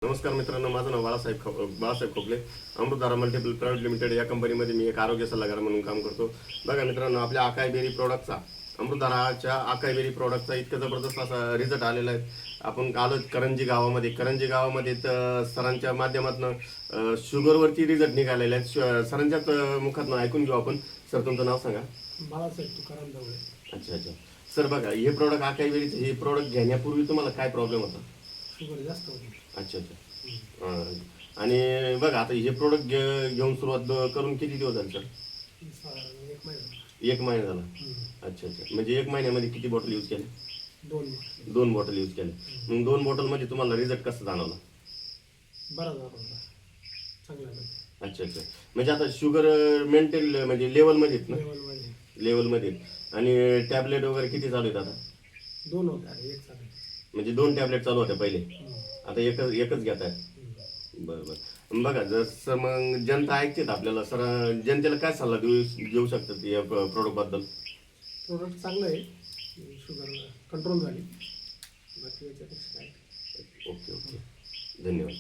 नमस्कार मित्रांनो, माझं नाव बाळासाहेब खोपले. अमृतधारा मल्टिपल प्रायव्हेट लिमिटेड या कंपनीमध्ये मी एक आरोग्य सल्लागार म्हणून काम करतो. बघा मित्रांनो, आपल्या आकाई बेरी प्रोडक्टचा, अमृतधाराच्या आकाई बेरी प्रोडक्टचा इतका जबरदस्त असा रिझल्ट आलेला आहे. आपण आलो करंजी गावामध्ये सरांच्या माध्यमातून शुगरवरती रिझल्ट निघालेले आहेत. सरांच्याच मुखातून ऐकून घेऊ आपण. सर, तुमचं नाव सांगा. बाळासाहेब तुकाराम ढवळे. अच्छा. सर बघा, हे प्रोडक्ट आकाई बेरीचे हे प्रोडक्ट घेण्यापूर्वी तुम्हाला काय प्रॉब्लेम होता? शुगर जास्त होती. अच्छा. आणि बघा, आता हे प्रोडक्ट घेऊन सुरुवात करून किती दिवस झाले सर? साधारण 1 महिना. 1 महिना झाला. अच्छा. म्हणजे 1 महिन्यामध्ये किती बॉटल यूज केले? 2 बॉटल यूज केले. मग 2 बॉटलमध्ये तुम्हाला रिझल्ट कसं जाणवला? बरा झाला होता, चांगला झाला. अच्छा. म्हणजे आता शुगर मेंटेन म्हणजे लेवलमध्ये आहेत ना? लेवलमध्ये. आणि टॅबलेट वगैरे किती चालू आहेत आता? 2 होते आणि 1 चालू. म्हणजे 2 टॅबलेट चालू होत्या पहिले, आता एकच घेत आहे. बरं. बघा, जसं मग जनता ऐकते आपल्याला, सर जनतेला काय सल्ला देऊ शकतात या प्रोडक्ट बद्दल? प्रोडक्ट चांगलं आहे, शुगर कंट्रोल झाली, बाकी याच्यापेक्षा काय. ओके. धन्यवाद.